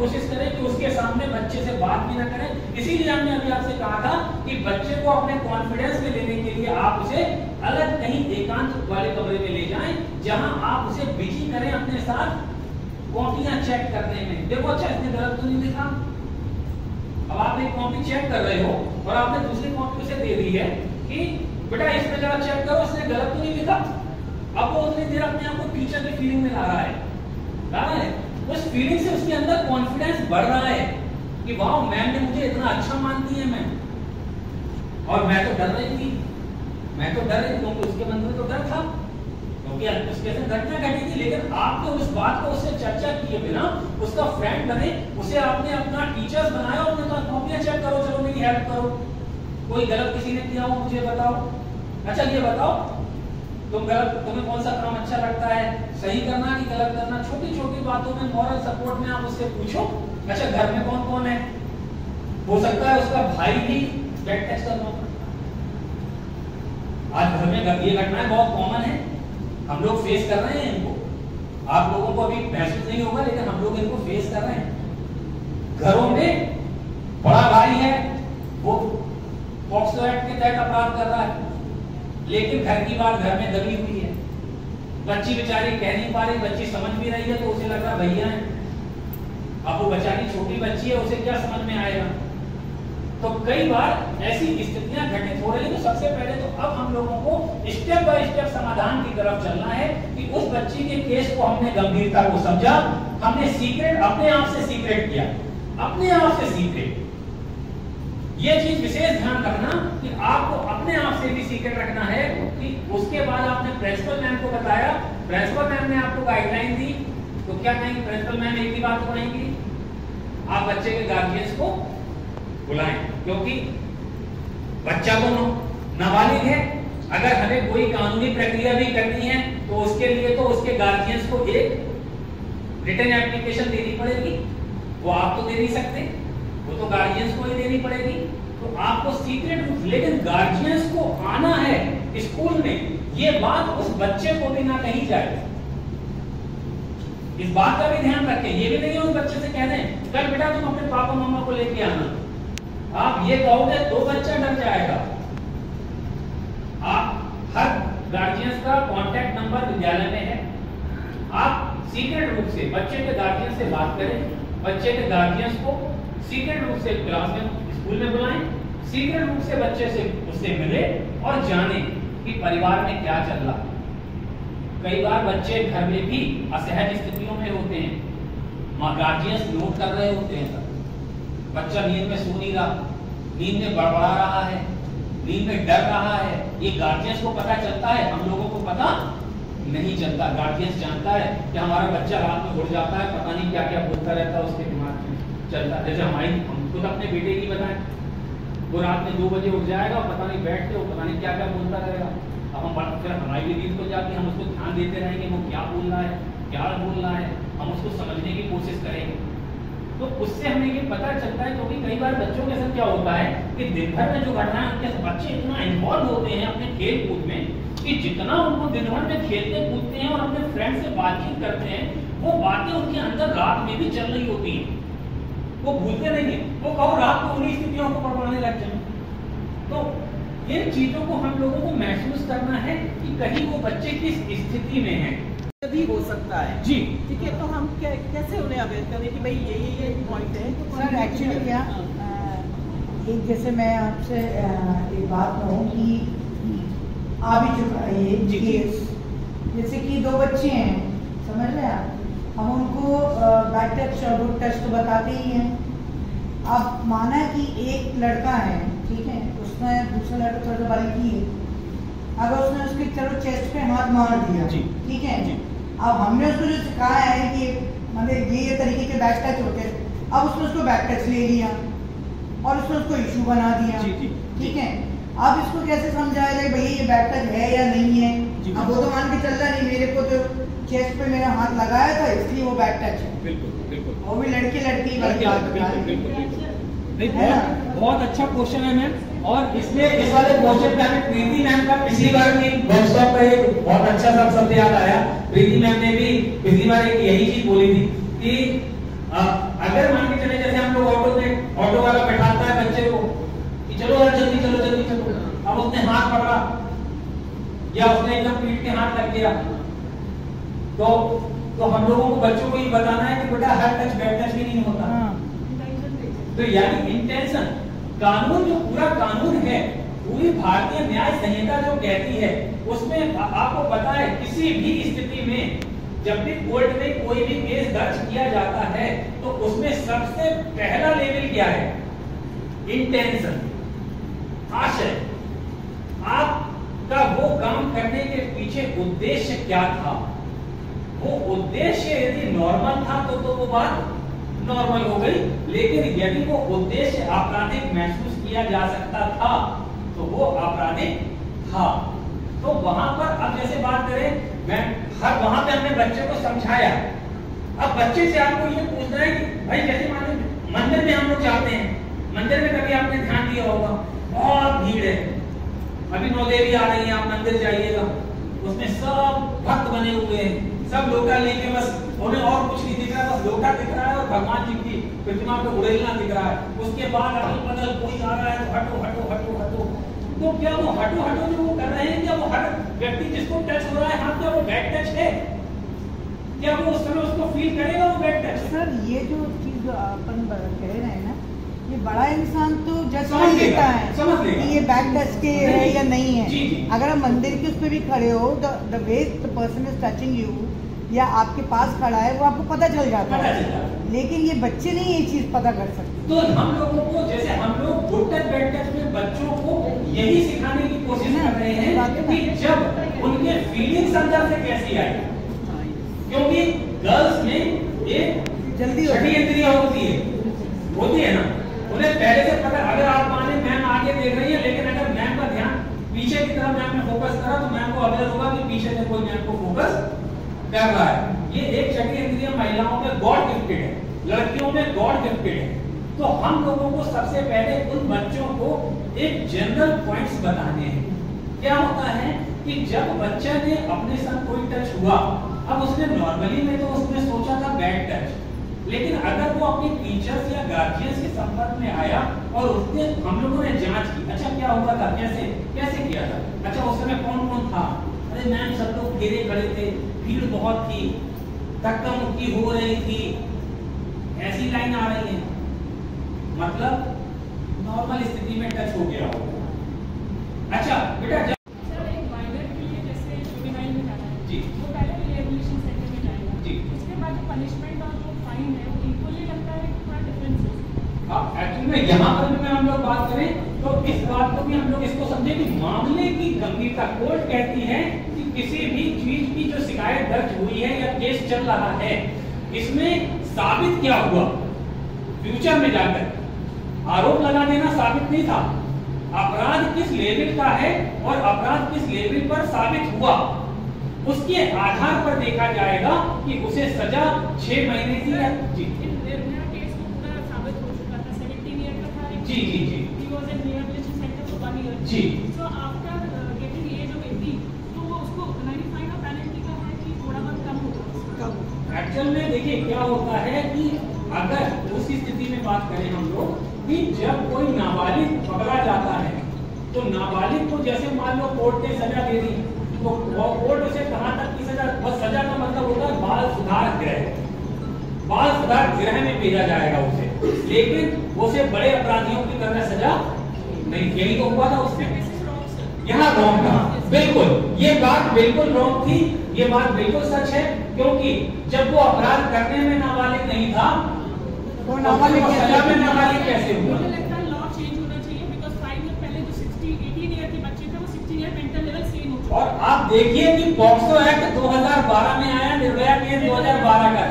कोशिश करें कि उसके सामने बच्चे से बात भी ना करें। इसीलिए हमने अभी आपसे कहा था कि बच्चे को अपने कॉन्फिडेंस में लेने के लिए आप उसे अलग कहीं एकांत वाले कमरे में ले जाएं, जहां आप उसे बिजी करें अपने साथ कॉपियां चेक करने में। देखो अच्छा इसने गलत तो नहीं लिखा। अब आप एक कॉपी चेक कर रहे हो और आपने दूसरी कॉपी उसे दे दी है कि बेटा इसमें जरा चेक करो, इसने गलत तो नहीं लिखा। अब वो उतनी देर अपने आप को टीचर की फीलिंग में ला रहा है। उस फीलिंग से उसके अंदर कॉन्फिडेंस बढ़ रहा है कि वाह मैम ने मुझे इतना अच्छा मानती है मैम। और मैं तो डर रही थी क्योंकि उसके मन में तो डर था, क्योंकि उसके साथ घटना घटी थी। लेकिन आपने उस बात को उससे चर्चा किए बिना उसका फ्रेंड बने, उसे आपने अपना टीचर्स बनाया और उन्हें कॉपियां चेक करो, चलो मेरी हेल्प करो, कोई गलत किसी ने किया हो मुझे बताओ। अच्छा ये बताओ तुम्हें कौन सा काम अच्छा लगता है, सही करना कि गलत करना। छोटी छोटी बातों में मॉरल सपोर्ट में आप उससे पूछो। अच्छा घर में कौन कौन है, हो सकता है उसका भाई भी बैड टच कर रहा हो। आज घर में ये घटनाएं बहुत कॉमन है, हम लोग फेस कर रहे हैं इनको। आप लोगों को अभी महसूस नहीं होगा लेकिन हम लोग इनको फेस कर रहे हैं। घरों में बड़ा भाई है, वो पॉक्सो एक्ट के तहत अपराध कर रहा है, लेकिन घर की बात घर में दबी हुई है। बच्ची बेचारी कह नहीं पा रही, बच्ची समझ भी रही है तो उसे लग रहा भैया है। अब वो बेचारी छोटी बच्ची है, उसे क्या समझ में आएगा। तो कई बार ऐसी स्थितियां घटित हो रही है। तो सबसे पहले तो अब हम लोगों को स्टेप बाय स्टेप समाधान की तरफ चलना है कि उस बच्ची के केस को हमने गंभीरता को समझा, हमने सीक्रेट अपने आप से सीक्रेट किया, अपने आप से सीक्रेट। ये चीज विशेष ध्यान रखना कि आपको अपने आप से भी सीक्रेट रखना है। कि उसके बाद आपने प्रिंसिपल मैम को बताया, प्रिंसिपल मैम ने आपको गाइडलाइन दी, तो क्या कहेंगे प्रिंसिपल मैम एक ही बात कहेंगी, आप बच्चे के गार्जियंस को बुलाएं, क्योंकि बच्चा तो नाबालिग है। अगर हमें कोई कानूनी प्रक्रिया भी करनी है तो उसके लिए तो उसके गार्जियंस को एक रिटन एप्लीकेशन देनी पड़ेगी। वो आप तो दे नहीं सकते, वो तो गार्जियंस को ही देनी पड़ेगी। तो आपको सीक्रेट रूप, लेकिन गार्जियंस को आना है स्कूल में, ये बात उस बच्चे को भी ना कही जाए। इस बात का भी ध्यान रखें। ये भी नहीं उस बच्चे से कह दें कल बेटा तुम अपने पापा मम्मा को लेके आना, आप ये कहोगे तो बच्चा डर जाएगा। आप हर गार्जियंस का कांटेक्ट नंबर विद्यालय में है, आप सीक्रेट रूप से बच्चे के गार्जियन से बात करें, बच्चे के गार्जियंस को सीक्रेट रूप से क्लास में स्कूल में बुलाएं, सीक्रेट रूप से बच्चे से उससे मिले और जाने कि परिवार में क्या चल रहा है। कई बार बच्चे घर में भी असहज स्थितियों में होते हैं, मां गार्जियंस नोट कर रहे होते हैं, बच्चा नींद में सो नहीं रहा, नींद में बड़बड़ा रहा है, नींद में डर रहा है, ये गार्जियंस को पता चलता है, हम लोगों को पता नहीं चलता। गार्जियंस जानता है कि हमारा बच्चा रात में उठ जाता है, पता नहीं क्या क्या बोलता रहता है उसके दिमाग में चलता है। जैसे हम खुद अपने बेटे की बताएं, वो रात में 2 बजे उठ जाएगा और पता नहीं बैठ के वो पता नहीं क्या क्या बोलता रहेगा। अब हम फिर हमारी भी नींद हो जाती है, हम उसको ध्यान देते रहेंगे वो क्या बोल रहा है, क्या बोल रहा है, हम उसको समझने की कोशिश करेंगे। तो उससे हमें ये पता चलता है, क्योंकि कई बार बच्चों के साथ क्या होता है कि दिन भर में जो घटनाएं उनके बच्चे इतना इन्वॉल्व होते हैं अपने खेल कूद में कि जितना उनको दिन भर में खेलते कूदते हैं और अपने फ्रेंड से बातचीत करते हैं, वो बातें उनके अंदर रात में भी चल रही होती हैं, वो भूलते नहीं है। वो कहो रात को उन्हीं स्थितियों को पढ़ाने लग जाए। तो इन चीजों को हम लोगों को महसूस करना है कि कहीं वो बच्चे किस स्थिति में है। भी हो सकता है जी, ठीक है। तो हम कैसे उन्हें अवेयर करें कि भाई ये पॉइंट है। सर एक्चुअली क्या एक जैसे मैं आपसे एक बात कहूँ कि आ भी चुका है ये केस, जैसे कि 2 बच्चे हैं, समझ रहे हैं आप, हम उनको बैक टच और गुड टच तो बताते ही हैं। अब माना कि एक लड़का है, ठीक है, उसने दूसरा लड़का थोड़ा सा बारी की है, अगर उसने उसके चलो चेस्ट पे हाथ मार दिया, ठीक है, अब हमने उसको जो सिखाया है कि मतलब ये तरीके के बैक टच होते हैं, अब उसने उसको बैक टच ले लिया और उसने उसको इशू बना दिया, ठीक है। अब इसको कैसे समझाया जाए भैया ये बैक टच है या नहीं है। अब वो तो मान के चल रहा नहीं, मेरे को तो चेस्ट पे मेरा हाथ लगाया था इसलिए वो बैक टच है। बिल्कुल बिल्कुल, वो भी लड़की बहुत अच्छा क्वेश्चन है मैम। और इसमें इस वाले क्वेश्चन पे हमें प्रीति मैम का पिछली बार की वर्कशॉप का एक बहुत अच्छा सा शब्द याद आया। प्रीति मैम ने भी पिछली बार एक यही चीज बोली थी कि अगर जल्दी चलो। अब उसने हाथ पकड़ा या उसने एकदम पीठ के हाथ लग गया, तो हम लोगों को बच्चों को ये बताना है कि बेटा हर टच बैड टच भी नहीं होता। तो यानी इंटेंशन, कानून जो पूरा कानून है, पूरी भारतीय न्याय संहिता जो कहती है उसमें आपको पता है किसी भी स्थिति में जब भी कोर्ट में कोई भी केस दर्ज किया जाता है तो उसमें सबसे पहला लेवल क्या है? इंटेंशन, आशय। आपका वो काम करने के पीछे उद्देश्य क्या था? वो उद्देश्य यदि नॉर्मल था तो वो बात नॉर्मल हो गई, लेकिन यदि वो उद्देश्य आपराधिक महसूस किया जा सकता था तो वो आपराधिक था। तो वहां पर अब जैसे बात करें, मैं हर वहां पे हमने बच्चे को समझाया। अब बच्चे से आपको ये पूछना है कि भाई जैसे मान लो मंदिर में हम लोग जाते हैं, मंदिर में कभी आपने ध्यान दिया होगा बहुत भीड़ है, अभी नौदेवी आ रही है, आप मंदिर जाइएगा, उसमें सब भक्त बने हुए हैं, सब लोटा लेके, बस उन्हें और कुछ नहीं दिख रहा, बस लोटा दिख रहा है और भगवान जी की प्रतिमा पे उड़ेलना दिख रहा है। उसके बाद अगल बगल कोई आ रहा है तो हटो हटो हटो हटो। तो क्या वो हटो हटो जो वो कर रहे हैं, क्या वो हर व्यक्ति जिसको टच हो रहा है हाथ, क्या वो बैड टच है? क्या वो उस समय उसको फील करेगा वो बैड टच? सर ये जो चीज अपन कह रहे हैं ना, ये बड़ा इंसान तो जज समझ कर लेता है समझ लेगा कि ये बैक टच के है या नहीं है। जी, जी। अगर आप मंदिर के उस पर भी खड़े हो, the way the person is touching you या आपके पास खड़ा है, वो आपको पता चल जाता है। लेकिन ये बच्चे नहीं ये चीज पता कर सकते। तो हम लोगों को, जैसे हम लोग गुड टच बैड टच में बच्चों को यही सिखाने की कोशिश कर रहे हैं कि जब उनके फीलिंग्स अंदर से कैसी आई, क्योंकि गर्ल्स में एक जल्दी छठी इंद्रियां होती है ना, उन्हें पहले से पता। अगर आप माने मैम आगे देख रही है, लेकिन अगर मैम का ध्यान पीछे की तरफ मैम ने फोकस करा तो मैम को अवेयर होगा कि पीछे से कोई मैम को फोकस कर रहा है। ये एक छठी इंद्रिय महिलाओं में गॉड गिफ्टेड है, लड़कियों में गॉड गिफ्टेड है। तो हम लोगों को सबसे पहले उन बच्चों को एक जनरल पॉइंट्स बताने हैं। क्या होता है कि जब बच्चे ने अपने साथ कोई टच हुआ, अब उसने नॉर्मली में तो उसने सोचा था बैड टच, लेकिन अगर वो अपने टीचर्स या गार्जियंस के संपर्क में आया और उसने, हम लोगों ने जांच की, अच्छा क्या हुआ था, कैसे कैसे किया था, अच्छा उस समय कौन कौन था, अरे मैम सब लोग घेरे खड़े थे, भीड़ बहुत थी, धक्का मुक्की हो रही थी, ऐसी लाइन आ रही है, मतलब नॉर्मल स्थिति में टच हो गया हो। अच्छा बेटा सर एक माइनर के लिए जैसे जुवेनाइल में जाना है जी, वो पहले रिहेबिलिटेशन सेंटर में जाएगा जी, उसके बाद जो पनिशमेंट और जो फाइन है वो इक्वली लगता है, थोड़ा डिफरेंस है। अब एक्चुअली में यहाँ पर भी हम लोग बात करें तो इस बात को भी हम लोग इसको समझे कि मामले की गंभीरता, कोर्ट कहती है कि किसी भी चीज की जो शिकायत दर्ज हुई है या केस चल रहा है, इसमें साबित क्या हुआ, फ्यूचर में जाकर आरोप लगा देना साबित नहीं था, अपराध किस लेवल का है और अपराध किस लेवल पर साबित हुआ, उसके आधार पर देखा जाएगा कि उसे सजा 6 महीने की या जी निर्भया केस को पूरा साबित हो चुका था, 17 ईयर का था। जी जी जी He was in rehabilitation center for 1 year. Ji. So after getting age of 18, तो वो उसको नई फाइन और पेनल्टी का है कि थोड़ा बहुत कम होगा। एक्चुअल में देखिए क्या होता है कि अगर उस स्थिति में बात करें हम लोग कि जब कोई नाबालिग पकड़ा जाता है तो नाबालिग को जैसे मान लो कोर्ट ने सजा दे दी तो कोर्ट उसे कहां तक की सजा, बस सजा का मतलब होता है बाल सुधार गृह, बाल सुधार गृह में भेजा जाएगा उसे, लेकिन उसे बड़े अपराधियों की तरह सजा नहीं। यही तो हुआ था उसमें, यहाँ रॉन्ग था, बिल्कुल ये बात बिल्कुल रॉन्ग थी, ये बात बिल्कुल सच है, क्योंकि जब वो अपराध करने में नाबालिग नहीं था वो नाबालिग सजा में नाबालिग कैसे हुआ? मुझे लगता है लॉ चेंज होना चाहिए, बिकॉज़ 5 ईयर पहले जो 18 ईयर के बच्चे थे वो 16 ईयर मेंटल लेवल सेम हो चुका है। और आप देखिए कि पॉक्सो एक्ट 2012 में आया, निर्भया केस 2012 का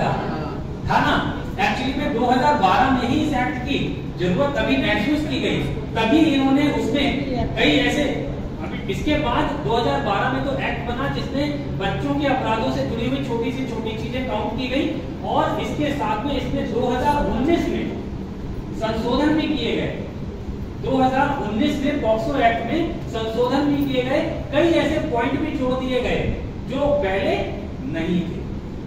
था ना। एक्चुअली में 2012 में ही इस एक्ट की जरूरत तभी महसूस की गई, तभी इन्होंने उसमें कई ऐसे, अभी इसके बाद 2012 में तो एक्ट बना जिसमें बच्चों के अपराधों से जुड़ी हुई छोटी सी छोटी चीजें काउंट की गई, और इसके साथ में इसमें 2019 में संशोधन भी किए गए। 2019 में पॉक्सो एक्ट में संशोधन भी किए गए, कई ऐसे पॉइंट भी जोड़ दिए गए जो पहले नहीं थे।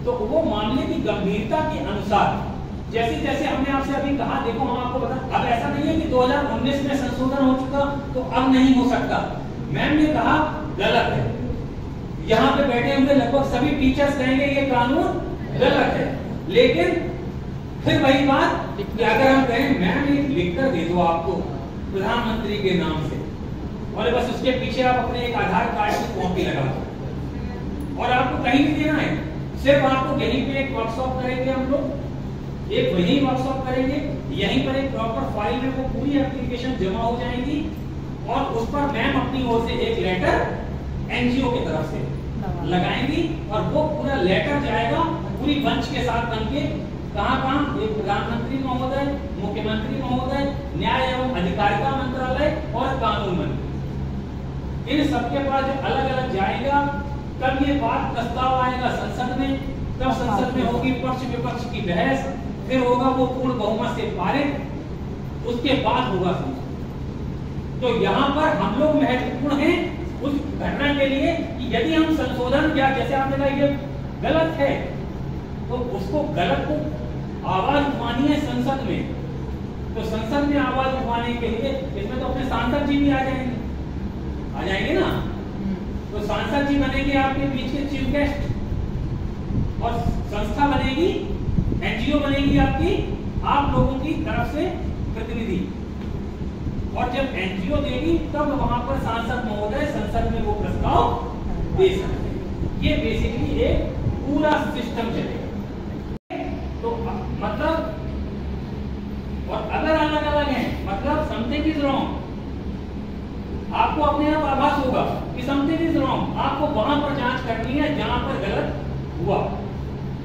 तो वो मामले की गंभीरता के अनुसार जैसे जैसे हमने आपसे अभी कहा, देखो हम आपको बता, अब ऐसा नहीं है कि 2019 में संशोधन हो चुका तो अब नहीं हो सकता। मैम ने कहा गलत है, यहाँ पे बैठे हुए लगभग सभी टीचर्स कहेंगे ये कानून गलत है, लेकिन फिर वही बात कि अगर हम कहें मैम ये लिख कर दे दो आपको प्रधानमंत्री के नाम से, और बस उसके पीछे आप अपने एक आधार कार्ड की कॉपी लगा दो और आपको कहीं नहीं देना है, सिर्फ आपको यहीं पे एक वर्कशॉप करेंगे हम लोग, एक वही वर्कशॉप करेंगे, यहीं पर एक प्रॉपर फाइल में वो पूरी एप्लीकेशन जमा हो जाएगी और उस पर मैम अपनी ओर से एक लेटर एनजीओ की तरफ से लगाएंगी और वो पूरा लेटर जाएगा पूरी मंच के साथ बनके कहां एक प्रधानमंत्री महोदय, मुख्यमंत्री महोदय, न्याय एवं अधिकारिता मंत्रालय और कानून मंत्री, इन सबके पास जो अलग अलग जाएगा, तब ये बात प्रस्ताव आएगा संसद में, तब संसद में होगी पक्ष विपक्ष की बहस, फिर होगा वो पूर्ण बहुमत से पारित, उसके बाद होगा संसद। तो यहाँ पर हम लोग महत्वपूर्ण हैं उस घटना के लिए कि यदि हम संशोधन किया, जैसे आपने कहा ये गलत है, तो उसको गलत को आवाज उठानी है संसद में, तो संसद में आवाज उठाने के लिए इसमें तो अपने सांसद जी भी आ जाएंगे ना, तो सांसद जी बनेंगे आपके बीच के चीफ गेस्ट और संस्था बनेगी, एनजीओ बनेगी आपकी, आप लोगों की तरफ से प्रतिनिधि, और जब एनजीओ देगी तब वहां पर सांसद महोदय संसद में वो प्रस्ताव दे सकते हैं। ये बेसिकली एक पूरा सिस्टम चलेगा। तो मतलब, और अगर अलग अलग है मतलब समथिंग इज रॉन्ग, आपको अपने आप आभास होगा कि समथिंग इज रॉन्ग, आपको वहां पर जांच करनी है जहां पर गलत हुआ,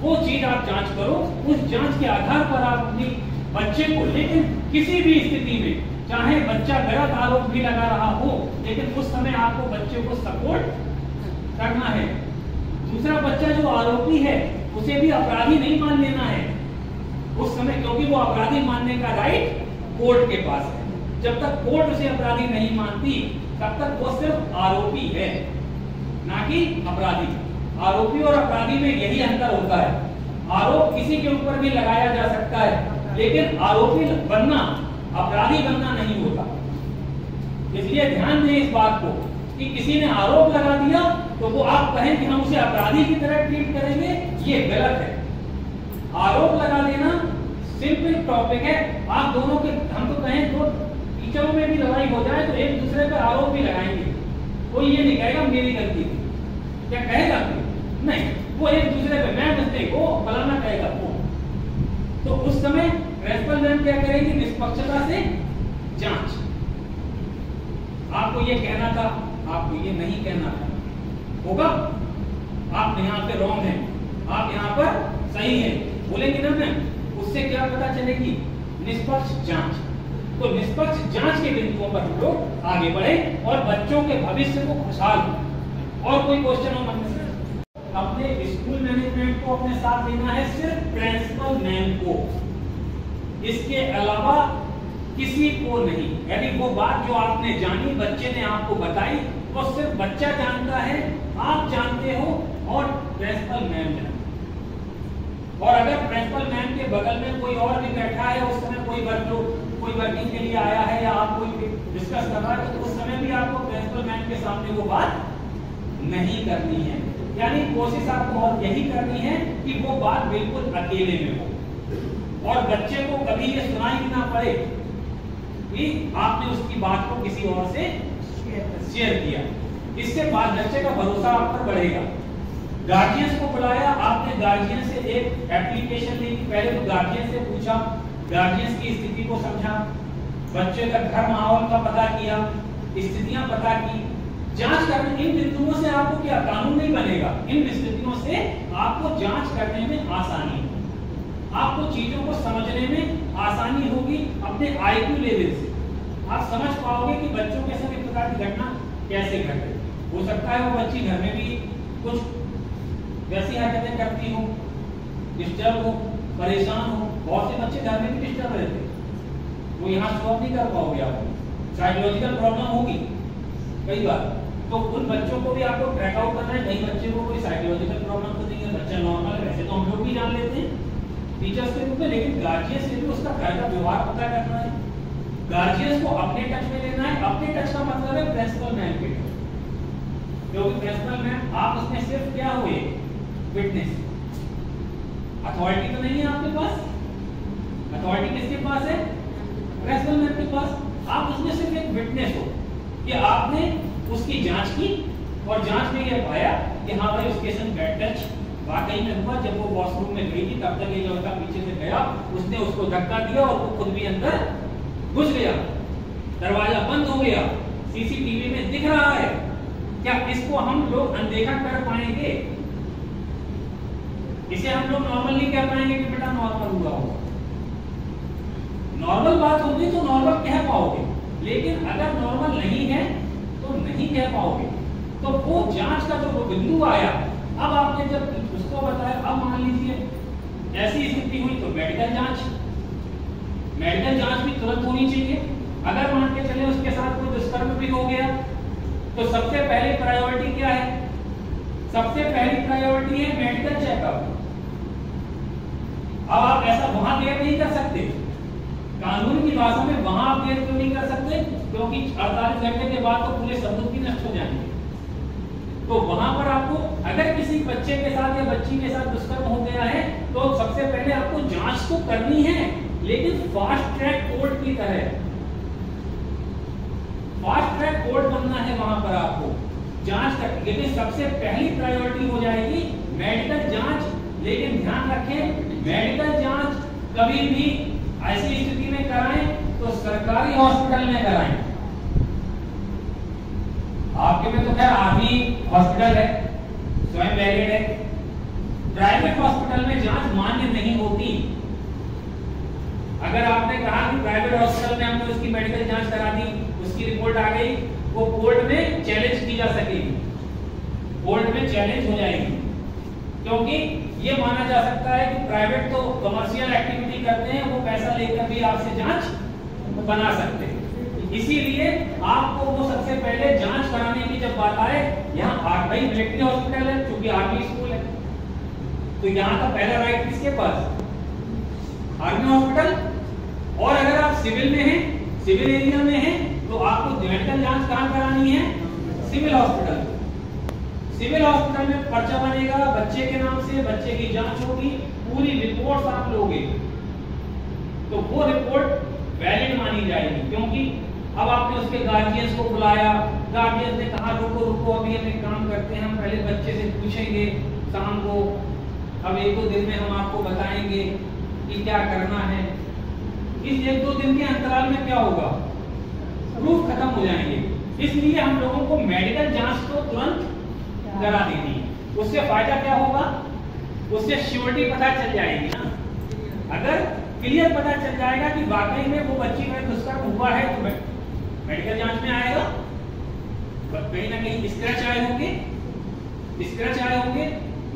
वो चीज आप जांच करो, उस जांच के आधार पर आप अपनी बच्चे को, लेकिन किसी भी स्थिति में चाहे बच्चा गलत आरोप भी लगा रहा हो, लेकिन उस समय आपको बच्चे को सपोर्ट करना है। दूसरा बच्चा जो आरोपी है उसे भी अपराधी नहीं मान लेना है उस समय, क्योंकि वो अपराधी मानने का राइट कोर्ट के पास है। जब तक कोर्ट उसे अपराधी नहीं मानती तब तक वो सिर्फ आरोपी है, ना कि अपराधी। आरोपी और अपराधी में यही अंतर होता है, आरोप किसी के ऊपर भी लगाया जा सकता है, लेकिन आरोपी बनना, अपराधी बनना नहीं होता। इसलिए ध्यान दें इस बात को कि किसी ने आरोप लगा दिया तो वो आप कहें कि हम उसे अपराधी की तरह ट्रीट करेंगे, ये गलत है। आरोप लगा देना सिंपल टॉपिक है, आप दोनों के, हम तो कहें तो टीचरों में भी लड़ाई हो जाए तो एक दूसरे पर आरोप भी लगाएंगे, कोई ये नहीं कहेगा मेरी गलती थी, क्या कहेगा? नहीं, वो एक दूसरे पे मैं मिस्टेक हो फलाना कहेगा वो। तो उस समय प्रिंसिपल मैम क्या करेगी? निष्पक्षता से जांच। आपको ये कहना था, आपको ये नहीं कहना था, होगा आप यहाँ पे रॉन्ग हैं, आप यहाँ पर सही हैं, बोलेंगे ना मैम, उससे क्या पता चलेगी? निष्पक्ष जांच। तो निष्पक्ष जांच के बिंदुओं पर हम लोग आगे बढ़े और बच्चों के भविष्य को खुशहाल। और कोई क्वेश्चन हो मन में? अपने स्कूल मैनेजमेंट को अपने साथ लेना है, सिर्फ प्रिंसिपल मैम को, इसके अलावा किसी को नहीं। यानी वो बात जो आपने जानी, बच्चे ने आपको बताई, वो सिर्फ बच्चा जानता है, आप जानते हो और प्रिंसिपल मैम जानते। और अगर प्रिंसिपल मैम के बगल में कोई और भी बैठा है, उस समय कोई वर्किंग के लिए आया है या आप कोई डिस्कस कर रहा है, तो उस समय भी आपको प्रिंसिपल मैम के सामने वो बात नहीं करनी है। यानी कोशिश आपको और यही करनी है कि वो बात बिल्कुल अकेले में हो और बच्चे को कभी ये सुनाई ना पड़े कि आपने उसकी बात को किसी और से शेयर किया। इससे बाद बच्चे का भरोसा आप पर बढ़ेगा। गार्जियंस को बुलाया आपने, गार्जियन से एक एप्लीकेशन ली, पहले तो गार्जियन से पूछा, गार्जियंस की स्थिति को समझा, बच्चे का घर माहौल का पता किया, स्थितियां पता की, जांच करने। इन बिंदुओं से आपको क्या कानून नहीं बनेगा, इन स्थितियों से आपको जांच करने में आसानी होगी, आपको चीजों को समझने में आसानी होगी। अपने आईक्यू लेवल से आप समझ पाओगे कि बच्चों के साथ इस प्रकार की घटना कैसे घटे। हो सकता है वो बच्ची घर में भी कुछ वैसी हरकतें करती हो, डिस्टर्ब हो, परेशान हो। बहुत से बच्चे घर में भी डिस्टर्ब रहते हैं, वो यहाँ सॉल्व नहीं कर पाओगे, आप साइकोलॉजिकल प्रॉब्लम होगी कई बार। तो उन बच्चों को भी आपको ट्रैक आउट करना है, कहीं बच्चे को कोई साइकोलॉजिकल प्रॉब्लम तो नहीं है, बच्चा नॉर्मल है, वैसे तो हम लोग भी जान लेते हैं, टीचर्स के रूप में, लेकिन गार्जियन से भी उसका घर का व्यवहार पता करना है, गार्जियन को अपने टच में लेना है। अपने टच का मतलब है प्रिंसिपल मैम के टच, क्योंकि प्रिंसिपल मैम आप उसमें सिर्फ क्या हुए, विटनेस, अथॉरिटी तो नहीं है आपके पास। अथॉरिटी किसके पास है, प्रिंसिपल मैम के पास। आप उसमें सिर्फ एक विटनेस हो कि आपने उसकी जांच की और जांच में यह पाया कि हाँ भाई उसके संग बैड टच वाकई में हुआ। जब वो वॉशरूम में गई थी तब तक ये लड़का पीछे से गया, उसने उसको धक्का दिया और वो खुद भी अंदर घुस गया, दरवाजा बंद हो गया, सीसीटीवी में दिख रहा है। क्या इसको हम लोग अनदेखा कर पाएंगे? इसे हम लोग नॉर्मल नहीं कह पाएंगे कि बेटा नॉर्मल हुआ होगा। नॉर्मल बात होगी तो नॉर्मल कह पाओगे, लेकिन अगर नॉर्मल नहीं है तो नहीं कह पाओगे। तो वो जांच का जो बिंदु आया, अब आपने जब उसको बताया, अब मान लीजिए ऐसी स्थिति हुई तो मेडिकल जांच भी तुरंत होनी चाहिए। अगर मान के चले उसके साथ कोई दुष्कर्म भी हो गया तो सबसे पहले प्रायोरिटी क्या है? सबसे पहली प्रायोरिटी है मेडिकल चेकअप। अब आप ऐसा वहां देर नहीं कर सकते, कानून की भाषा में वहां आप देर क्यों नहीं कर सकते? क्योंकि 48 घंटे के बाद तो पूरे सबूत भी नष्ट हो जाएंगे। तो वहां पर आपको अगर किसी बच्चे के साथ या बच्ची के साथ दुष्कर्म हो गया है तो सबसे पहले आपको जांच तो करनी है, लेकिन फास्ट ट्रैक कोर्ट की तरह फास्ट ट्रैक कोर्ट बनना है वहां पर आपको जांच कर। लेकिन सबसे पहली प्रायोरिटी हो जाएगी मेडिकल जांच। लेकिन ध्यान रखें, मेडिकल जांच कभी भी ऐसी स्थिति में कराएं तो सरकारी हॉस्पिटल में कराएं। आपके में तो खैर आर्मी हॉस्पिटल है, स्वयं वैलिड है। प्राइवेट हॉस्पिटल में जांच मान्य नहीं होती। अगर आपने कहा कि प्राइवेट हॉस्पिटल में हमने उसकी मेडिकल जांच करा दी, उसकी रिपोर्ट आ गई, वो कोर्ट में चैलेंज की जा सकेगी, कोर्ट में चैलेंज हो जाएगी। क्योंकि ये माना जा सकता है कि प्राइवेट तो कमर्शियल एक्टिविटी करते हैं, वो पैसा लेकर भी आपसे जांच बना सकते हैं। इसीलिए आपको वो सबसे पहले जांच कराने की जब बात आए, यहाँ भाई मिलिट्री हॉस्पिटल है, क्योंकि आर्मी स्कूल है, तो यहाँ का पहला राइट किसके पास? Army hospital. और अगर आप सिविल में हैं, सिविल एरिया में हैं, तो आपको मेडिकल जांच कहाँ करानी है? Civil hospital. सिविल हॉस्पिटल में पर्चा बनेगा बच्चे के नाम से, बच्चे की जांच होगी, पूरी रिपोर्ट आप लोगे तो वो रिपोर्ट वैलिड मानी जाएगी। क्योंकि अब आपने उसके गार्जियंस को बुलाया, गार्जियंस ने कहा रुको रुको अभी हम एक काम करते हैं, हम पहले बच्चे से पूछेंगे शाम को, अब 1-2 दिन में हम आपको बताएंगे कि क्या करना है। इस 1-2 दिन के अंतराल में क्या होगा? प्रूफ खत्म हो जाएंगे। इसलिए हम लोगों को मेडिकल जांच तो तुरंत करा देनी है। उससे फायदा क्या होगा? उससे श्योरिटी पता चल जाएगी ना। अगर क्लियर पता चल जाएगा कि वाकई में वो बच्ची का दुष्कर्म हुआ है तो मेडिकल जांच में आएगा। कहीं ना कहीं स्क्रैच आए होंगे,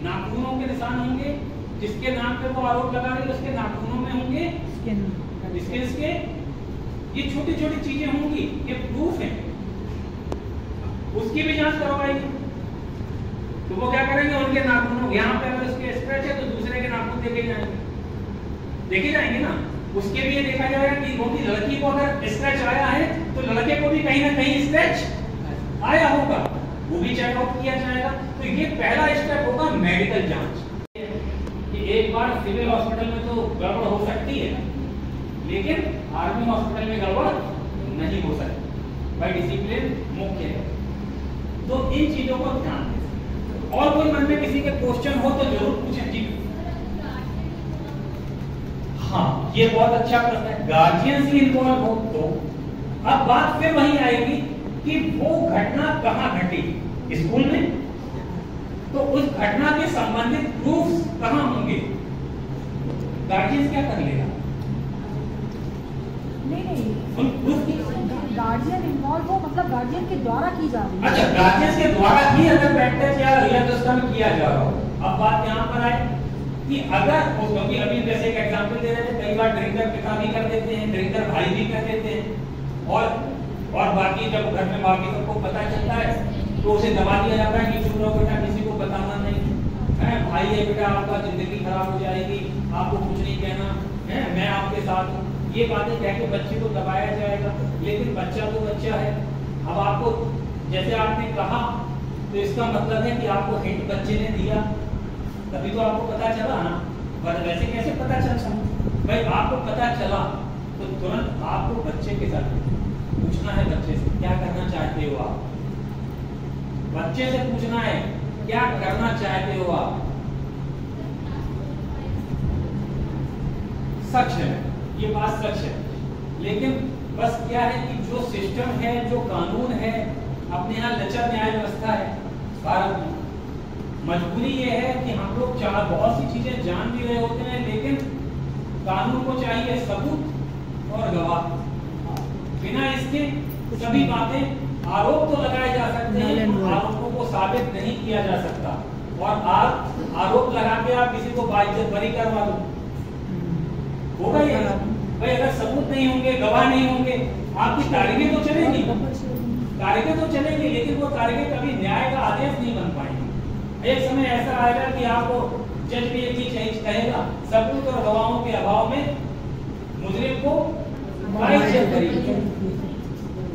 नाखूनों के निशान होंगे, जिसके नाम पे वो आरोप लगा रही है उसके नाखूनों में होंगे स्किन के, ये छोटी छोटी चीजें होंगी, ये प्रूफ है। उसकी भी जांच करवाएगी तो वो क्या करेंगे? उनके नाखूनों, यहाँ पे अगर उसके स्क्रैच है तो दूसरे के नाखून देखे जाएंगे ना। उसके भी ये देखा जाएगा कि वो की लड़की को अगर स्क्रैच आया है तो लड़के को भी कहीं ना कहीं स्क्रैच आया होगा, वो भी चेकआउट किया जाएगा। तो ये पहला स्टेप होगा मेडिकल जांच। कि एक बार सिविल हॉस्पिटल में तो गड़बड़ हो सकती है, लेकिन आर्मी हॉस्पिटल में गड़बड़ नहीं हो सकती, भाई डिसिप्लिन मुख्य है। तो इन चीजों को ध्यान दें। और कोई मन में किसी के क्वेश्चन हो तो जरूर पूछें जी। हाँ, ये बहुत अच्छा प्रश्न है। गार्जियन से इन्वॉल्व हो तो अब बात फिर वही आएगी कि वो घटना कहां घटी, स्कूल में, तो उस घटना के संबंधित प्रूफ्स कहां होंगे? गार्जियन क्या कर लेगा? गार्जियन इन्वॉल्व हो मतलब गार्जियन के द्वारा की जा रही है। अच्छा, गार्जियन के द्वारा ही अगर बैठकर या दुष्कर्म किया जा रहा हो। अब बात यहाँ पर आए कि अगर, क्योंकि अभी जैसे एक एग्जांपल दे रहे थे, कई बार ड्रिंकर पिता भी कर देते हैं, ड्रिंकर भाई भी कर देते हैं, और बाकी जब घर में बाकी सबको पता चलता है तो उसे दबा दिया जाता है कि चुप रहो बेटा, किसी को बताना नहीं है, भाई है बेटा आपका जिंदगी खराब हो जाएगी, आपको कुछ नहीं कहना है, मैं आपके साथ हूँ, ये बातें कह के बच्चे को दबाया जाएगा। लेकिन बच्चा तो बच्चा है। अब आपको जैसे आपने कहा तो इसका मतलब है कि आपको हिंट बच्चे ने दिया, तभी तो आपको पता चला ना, वैसे कैसे पता चल भाई? आपको पता चला तो तुरंत आपको बच्चे के साथ पूछना है, बच्चे से क्या करना चाहते हो आप, बच्चे से पूछना है क्या करना चाहते हो आप। सच है, ये बात सच है, लेकिन बस क्या है कि जो सिस्टम है, जो कानून है, अपने यहाँ लचर न्याय व्यवस्था है भारत में। मजबूरी ये है कि हम लोग बहुत सी चीजें जान भी रहे होते हैं, लेकिन कानून को चाहिए सबूत और गवाह। बिना इसके सभी बातें आरोप तो लगाए जा सकते हैं, आरोपों को साबित नहीं किया जा सकता। और आप आरोप लगा के आप किसी को बाइज्जत बरी करवा दो, होगा ये भाई? अगर सबूत नहीं होंगे, गवाह नहीं होंगे, आपकी तारीखें तो चलेंगी, तारीखें तो चलेंगी, लेकिन वो तारीखें कभी न्याय का आदेश नहीं बन पाएंगी। एक समय ऐसा आएगा कि आपको जज भी एक चीज कहेगा, सबूत और गवाहों के अभाव में मुजरिम को बाइज्जत बरी,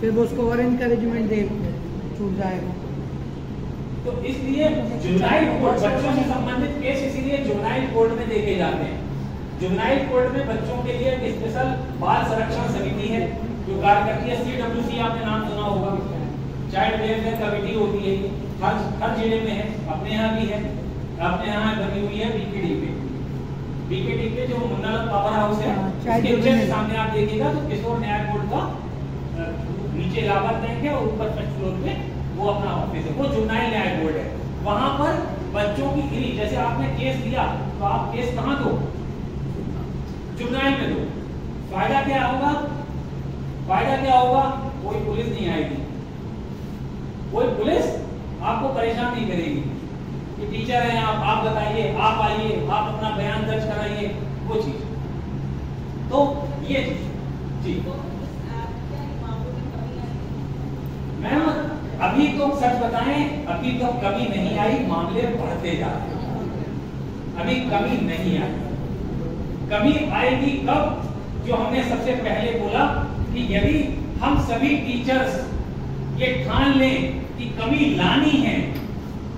फिर वो उसको और एनकरेजमेंट दे छूट जाएगा। तो इसलिए जुवेनाइल कोर्ट, बच्चों से संबंधित केस इसीलिए जुवेनाइल कोर्ट में देखे जाते हैं। जुवेनाइल कोर्ट में बच्चों के लिए एक स्पेशल बाल संरक्षण समिति है जो कार्य करती है। CWC आपने नाम सुना होगा, चाइल्ड वेलफेयर कमेटी होती है, हर जिले में है, अपने यहाँ भी है, अपने यहाँ बनी हुई है BKD पे जो मुन्ना पावर हाउस है, उसके जस्ट सामने आप देखिएगा तो किशोर न्याय बोर्ड का नीचे इलाहाबाद बैंक है और ऊपर फर्स्ट फ्लोर पे वो अपना ऑफिस है, वो जुवेनाइल न्याय बोर्ड है। वहां पर बच्चों की गिरी, जैसे आपने केस दिया तो आप केस कहाँ दो? जुवेनाइल में दो। फायदा क्या होगा? फायदा क्या होगा? कोई पुलिस नहीं आएगी, कोई पुलिस आपको परेशान नहीं करेगी कि टीचर हैं आप बताइए, आप आइए, आप अपना बयान दर्ज कराइए, वो चीज। तो ये चीज जी मैम, अभी तो सच बताएं, अभी तो कमी नहीं आई, मामले बढ़ते जा रहे हैं, अभी कमी नहीं आई। कमी आएगी कब? जो हमने सबसे पहले बोला कि यदि हम सभी टीचर्स ये ठान लें कि कमी लानी है,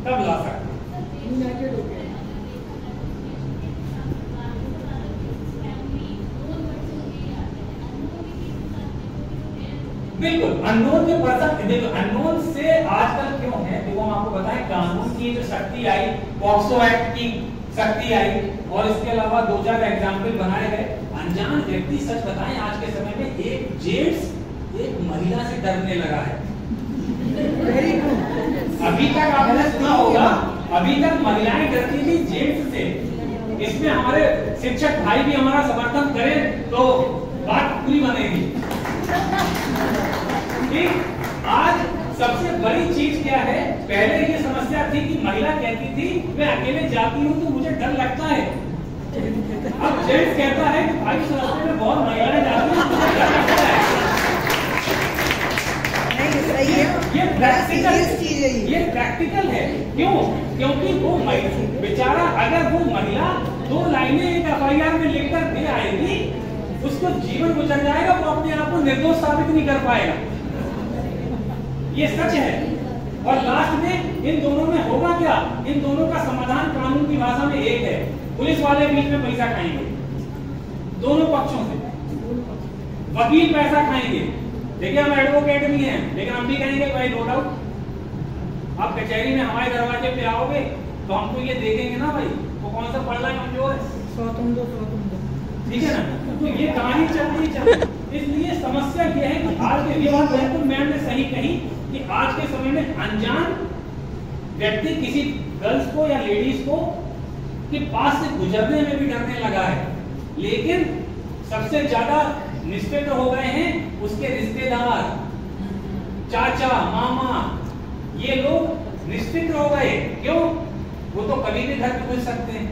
तब ला सकते हैं। बिल्कुल अननोन के पर्सन, देखो अननोन से आजकल क्यों है, देखो हम आपको बताएं, कानून की जो शक्ति आई, पॉक्सो एक्ट की शक्ति आई, और इसके अलावा 2-4 एग्जाम्पल बनाए गए। अनजान व्यक्ति सच बताएं आज के समय में एक जेंट्स एक महिला से डरने लगा है। अभी तक आपने सुना होगा, अभी तक महिलाएं डरती थी जेंट्स से। इसमें हमारे शिक्षक भाई भी हमारा समर्थन करें तो बात पूरी बनेगी। आज सबसे बड़ी चीज क्या है? पहले ये समस्या थी कि महिला कहती थी मैं अकेले जाती हूँ तो मुझे डर लगता है। अब जेंट्स कहता है कि भाई इस रास्ते में बहुत महिलाएं जाती हैं, मुझे डर लगता है। ये प्रैक्टिकल है। क्यों? क्योंकि वो बेचारा, अगर वो महिला 2 लाइनें एक FIR में लिखकर दे आएगी, उसको जीवन गुजर जाएगा, वो अपने आप को निर्दोष साबित नहीं कर पाएगा। ये सच है। और लास्ट में इन दोनों में होगा क्या? इन दोनों का समाधान कानून की भाषा में एक है, पुलिस वाले बीच में पैसा खाएंगे दोनों पक्षों से, वकील पैसा खाएंगे। देखिए हम एडवोकेट भी हैं, लेकिन हम भी कहेंगे भाई नो डाउट आप कचहरी में हमारे दरवाजे पे आओगे तो हम तो ये देखेंगे ना भाई वो कौन सा पढ़ना कमजोर है, 100 तुम दो, ठीक है ना। तो ये कहानी चलती है। इसलिए समस्या ये है कि आज के, ये बात बिल्कुल मैम ने सही कही कि आज के समय में अनजान व्यक्ति किसी गर्ल्स को या लेडीज को के पास से गुजरने में भी डरने लगा है। लेकिन सबसे ज्यादा निष्फिक्र हो गए हैं उसके रिश्तेदार, चाचा, मामा, ये लोग निष्फिक्र हो गए। क्यों? वो तो कभी भी घर में घुस सकते हैं।